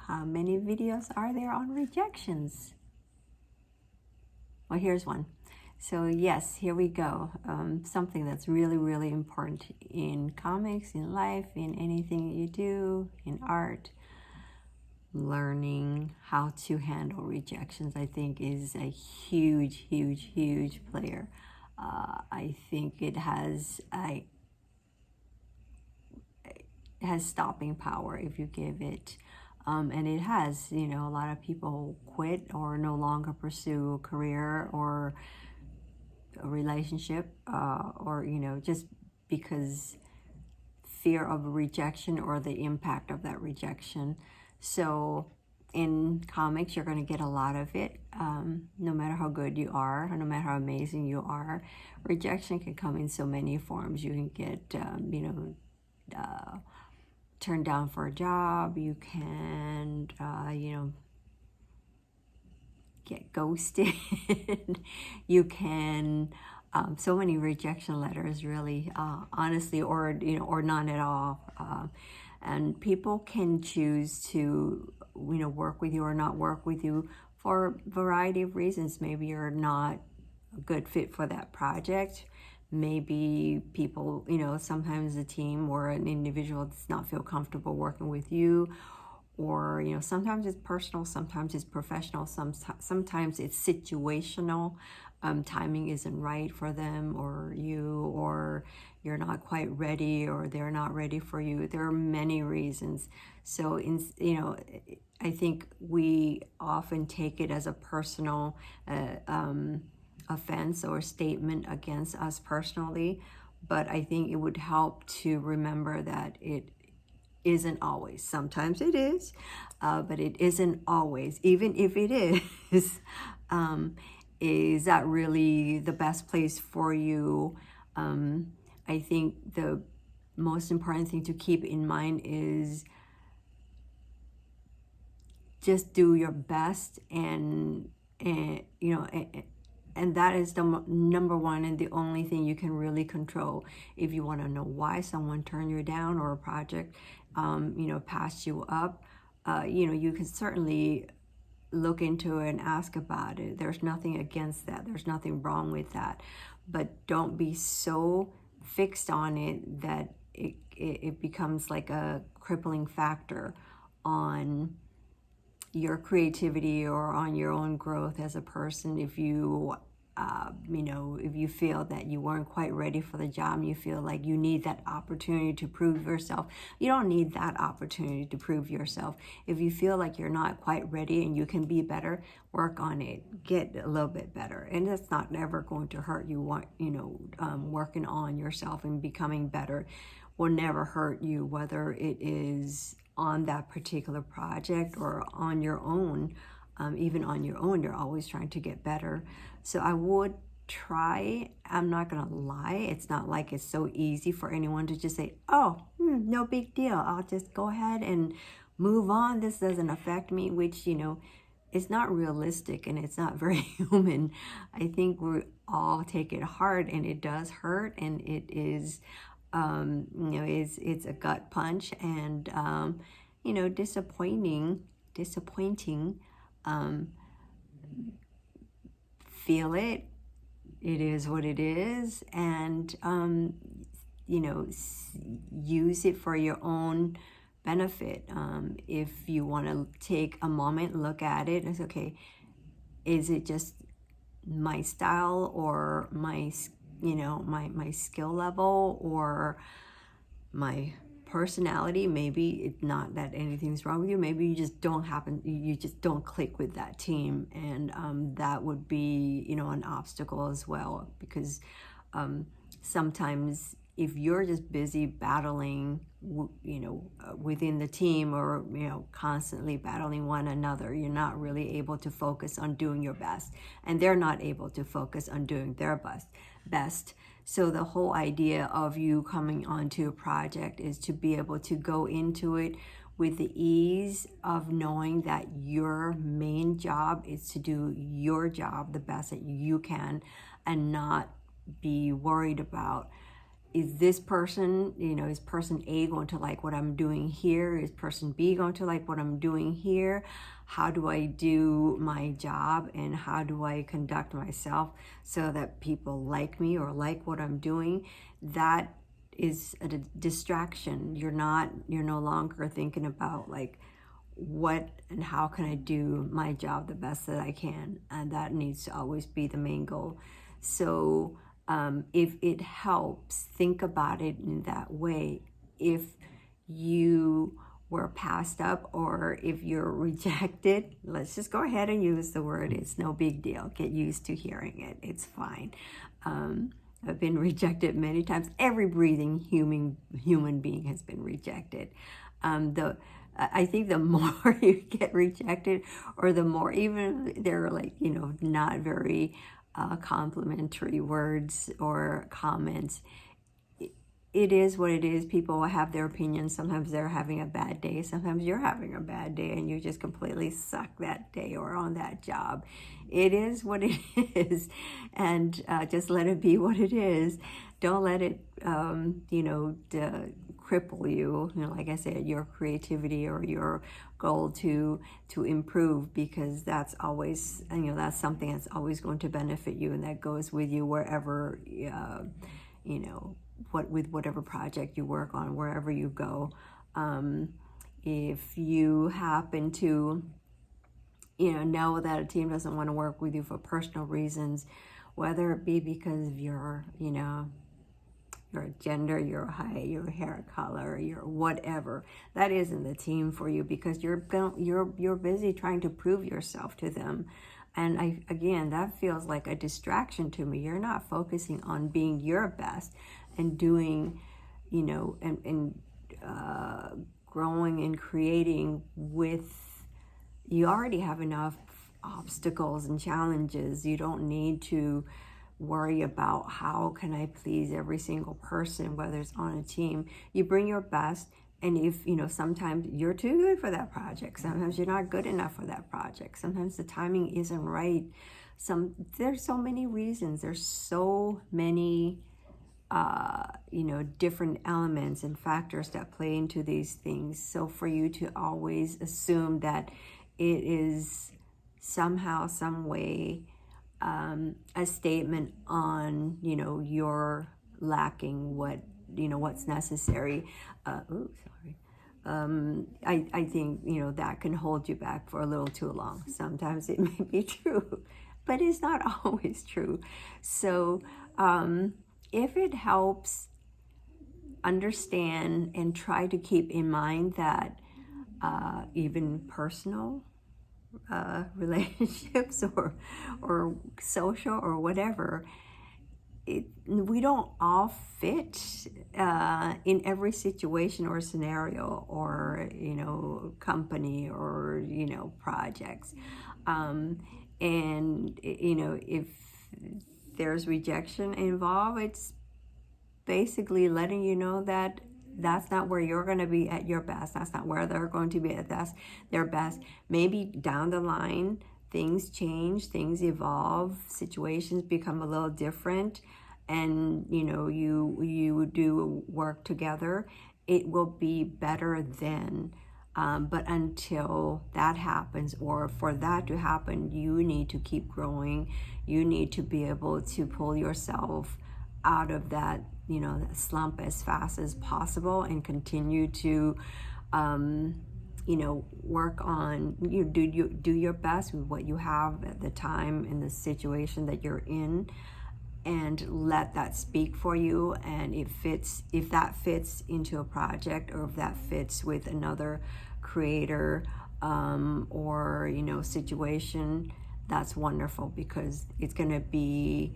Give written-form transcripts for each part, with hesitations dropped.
How many videos are there on rejections? Well, here's one. So yes, here we go. Something that's really, really important in comics, in life, in anything you do, in art. Learning how to handle rejections, I think, is a huge, huge, huge player. I think it has stopping power if you give it. And it has, a lot of people quit or no longer pursue a career or a relationship, or, just because fear of rejection or the impact of that rejection. So in comics, you're going to get a lot of it. No matter how good you are, or no matter how amazing you are, rejection can come in so many forms. You can get, turned down for a job. You can, get ghosted. You can, so many rejection letters, really, honestly, or none at all. And people can choose to, work with you or not work with you for a variety of reasons. Maybe you're not a good fit for that project. Maybe people, sometimes a team or an individual does not feel comfortable working with you. Or, sometimes it's personal, sometimes it's professional, sometimes it's situational. Timing isn't right for them or you, or you're not quite ready, or they're not ready for you. There are many reasons. So, I think we often take it as a personal offense or statement against us personally. But I think it would help to remember that it isn't always. Sometimes it is, but it isn't always. Even if it is that really the best place for you? I think the most important thing to keep in mind is just do your best, and that is the number one and the only thing you can really control. If you want to know why someone turned you down or a project, passed you up, you can certainly look into it and ask about it. There's nothing against that. There's nothing wrong with that. But don't be so fixed on it that it becomes like a crippling factor on your creativity or on your own growth as a person. If you if you feel that you weren't quite ready for the job, you feel like you need that opportunity to prove yourself. You don't need that opportunity to prove yourself. If you feel like you're not quite ready and you can be better, work on it. Get a little bit better. And that's not ever going to hurt you. Working on yourself and becoming better will never hurt you, whether it is on that particular project or on your own. Even on your own, you're always trying to get better. So I would try. I'm not going to lie. It's not like it's so easy for anyone to just say, oh, no big deal. I'll just go ahead and move on. This doesn't affect me, which, it's not realistic and it's not very human. I think we all take it hard, and it does hurt, and it is, it's a gut punch, and, disappointing. Feel it. It is what it is, and use it for your own benefit. If you want to take a moment, look at it, and say, okay, is it just my style or my my skill level or my personality? Maybe it's not that anything's wrong with you. Maybe you just don't click with that team, and that would be an obstacle as well, because sometimes if you're just busy battling within the team, or constantly battling one another, you're not really able to focus on doing your best, and they're not able to focus on doing their best. So the whole idea of you coming onto a project is to be able to go into it with the ease of knowing that your main job is to do your job the best that you can, and not be worried about is this person, is person A going to like what I'm doing here? Is person B going to like what I'm doing here? How do I do my job, and how do I conduct myself so that people like me or like what I'm doing? That is a distraction. You're no longer thinking about like what and how can I do my job the best that I can, and that needs to always be the main goal. So if it helps, think about it in that way. If you were passed up or if you're rejected, let's just go ahead and use the word. It's no big deal. Get used to hearing it. It's fine. I've been rejected many times. Every breathing human being has been rejected. I think the more you get rejected, or the more, even they're like, not very complimentary words or comments, it is what it is. People will have their opinions. Sometimes they're having a bad day. Sometimes you're having a bad day and you just completely suck that day or on that job. It is what it is. And just let it be what it is. Don't let it, cripple you. Like I said, your creativity or your goal to improve, because that's always, that's something that's always going to benefit you, and that goes with you wherever, with whatever project you work on, wherever you go. If you happen to, know that a team doesn't want to work with you for personal reasons, whether it be because of your gender, your height, your hair color, your whatever, that isn't the team for you, because you're busy trying to prove yourself to them. And again, that feels like a distraction to me. You're not focusing on being your best and doing, and growing and creating with, you already have enough obstacles and challenges. You don't need to worry about how can I please every single person, whether it's on a team. You bring your best, and if, sometimes you're too good for that project. Sometimes you're not good enough for that project. Sometimes the timing isn't right. There's so many reasons. There's so many, different elements and factors that play into these things. So for you to always assume that it is somehow, some way, a statement on, you're lacking what's necessary. I think, that can hold you back for a little too long. Sometimes it may be true, but it's not always true. So if it helps, understand and try to keep in mind that even personal relationships or social or whatever, we don't all fit in every situation or scenario or company or projects, and if there's rejection involved, it's basically letting you know that that's not where you're going to be at your best. That's not where they're going to be at their best. Maybe down the line, things change, things evolve, situations become a little different, and you do work together. It will be better then. But until that happens, or for that to happen, you need to keep growing. You need to be able to pull yourself out of that, that slump as fast as possible, and continue to, work on, do your best with what you have at the time in the situation that you're in, and let that speak for you. And if that fits into a project, or if that fits with another creator, or situation, that's wonderful, because it's going to be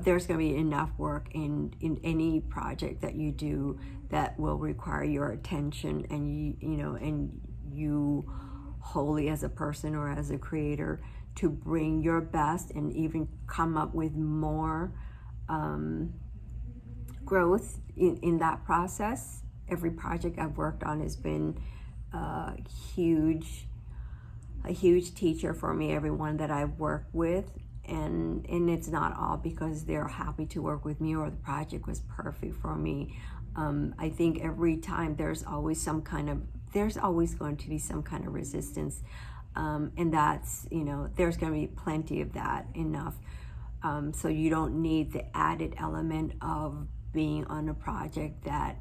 there's going to be enough work in any project that you do that will require your attention, and you wholly as a person or as a creator to bring your best and even come up with more growth in that process. Every project I've worked on has been a huge teacher for me, everyone that I've worked with. and it's not all because they're happy to work with me or the project was perfect for me. I think every time there's always going to be some kind of resistance, and that's, there's going to be plenty of that, enough. So you don't need the added element of being on a project that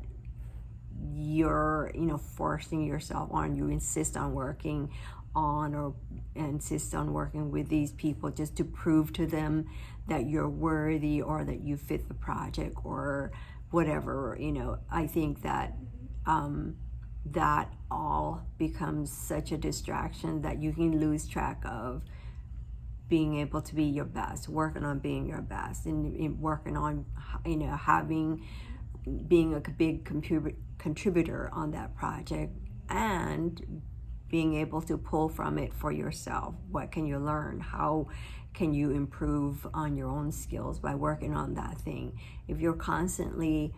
you're, forcing yourself on. You insist on working on, or insist on working with these people just to prove to them that you're worthy or that you fit the project or whatever. I think that that all becomes such a distraction that you can lose track of being able to be your best, working on being your best, and working on, being a big contributor on that project, and being able to pull from it for yourself. What can you learn? How can you improve on your own skills by working on that thing? If you're constantly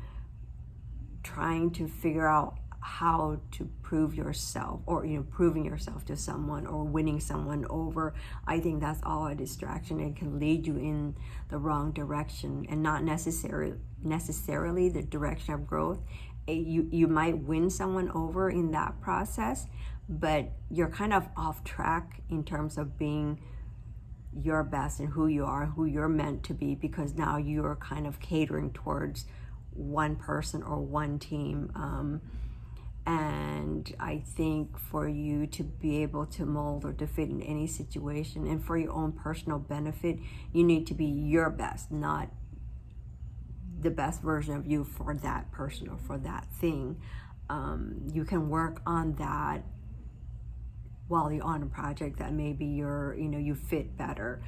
trying to figure out how to prove yourself, or proving yourself to someone or winning someone over, I think that's all a distraction. It can lead you in the wrong direction, and not necessarily the direction of growth. You might win someone over in that process, but you're kind of off track in terms of being your best and who you are, who you're meant to be, because now you're kind of catering towards one person or one team. And I think for you to be able to mold or to fit in any situation, and for your own personal benefit, you need to be your best, not the best version of you for that person or for that thing. You can work on that while you're on a project that maybe you fit better.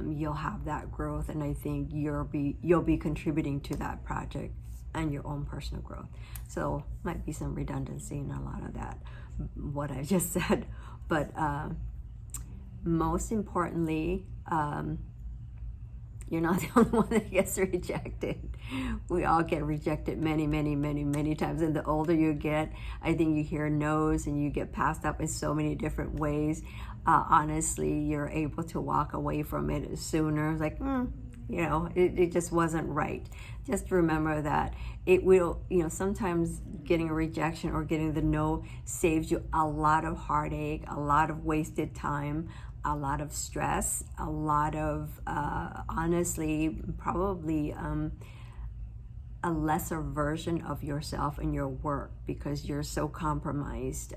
You'll have that growth, and I think you'll be contributing to that project and your own personal growth. So might be some redundancy in a lot of that, what I just said. But most importantly, you're not the only one that gets rejected. We all get rejected many, many, many, many times. And the older you get, I think you hear no's and you get passed up in so many different ways. Honestly, you're able to walk away from it sooner. It's like, it just wasn't right. Just remember that it will, sometimes getting a rejection or getting the no saves you a lot of heartache, a lot of wasted time, a lot of stress, a lot of, honestly, probably a lesser version of yourself and your work, because you're so compromised.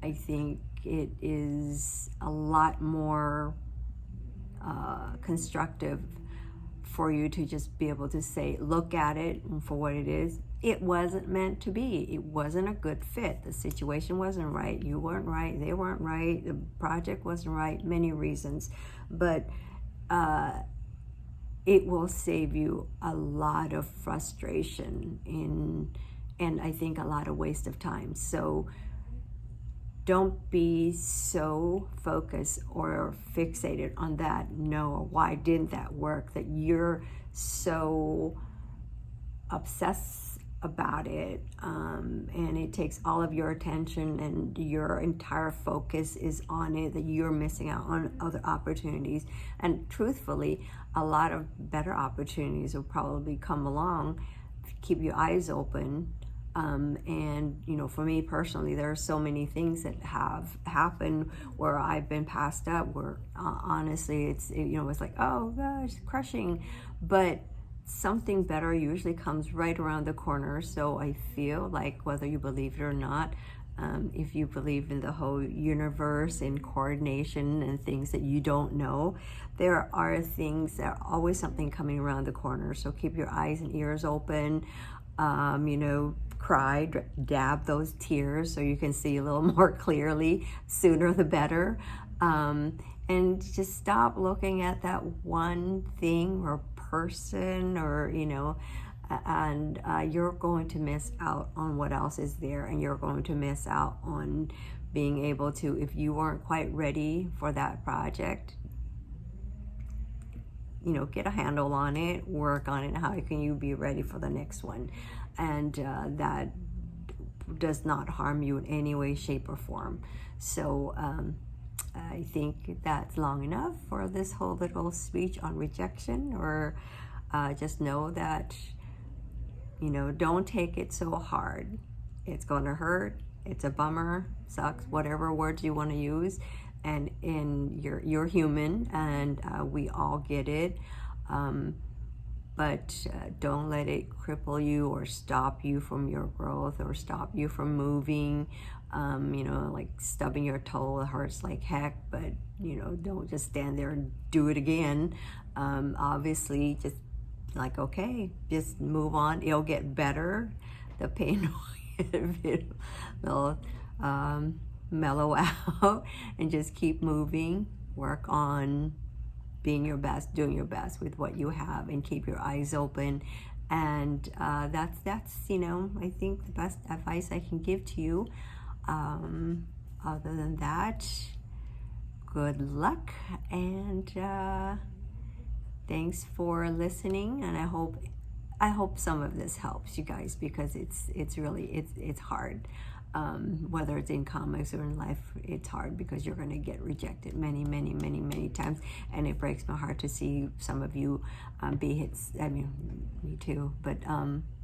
I think it is a lot more constructive for you to just be able to say, look at it for what it is. It wasn't meant to be. It wasn't a good fit. The situation wasn't right. You weren't right. They weren't right. The project wasn't right. Many reasons. But it will save you a lot of frustration and I think a lot of waste of time. So don't be so focused or fixated on that no, or why didn't that work, that you're so obsessed about it, and it takes all of your attention and your entire focus is on it, that you're missing out on other opportunities. And truthfully, a lot of better opportunities will probably come along. Keep your eyes open. And for me personally, there are so many things that have happened where I've been passed up, where honestly it's like, oh gosh, crushing, but something better usually comes right around the corner. So I feel like, whether you believe it or not, if you believe in the whole universe and coordination and things that you don't know, there are things, that are always something coming around the corner. So keep your eyes and ears open. Cry, dab those tears so you can see a little more clearly. Sooner the better. And just stop looking at that one thing or person, or and you're going to miss out on what else is there, and you're going to miss out on being able to, if you weren't quite ready for that project, get a handle on it, work on it. How can you be ready for the next one? And that does not harm you in any way, shape, or form. So I think that's long enough for this whole little speech on rejection, or just know that, you know, don't take it so hard. It's going to hurt. It's a bummer, sucks, whatever words you want to use. And you're human, and we all get it. But don't let it cripple you or stop you from your growth or stop you from moving. You know, like stubbing your toe hurts like heck, but, you know, don't just stand there and do it again. Obviously, just like, okay, just move on. It'll get better. The pain will mellow out, and just keep moving. Work on being your best, doing your best with what you have, and keep your eyes open. And that's you know, I think the best advice I can give to you. Other than that, good luck, and thanks for listening. And I hope some of this helps you guys, because it's really it's hard. Whether it's in comics or in life, it's hard, because you're going to get rejected many times, and it breaks my heart to see some of you be hit. I mean, me too, but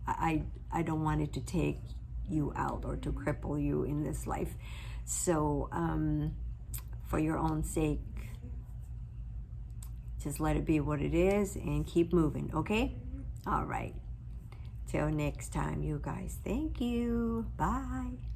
I don't want it to take you out or to cripple you in this life. So for your own sake, just let it be what it is and keep moving, okay? All right, till next time, you guys. Thank you. Bye.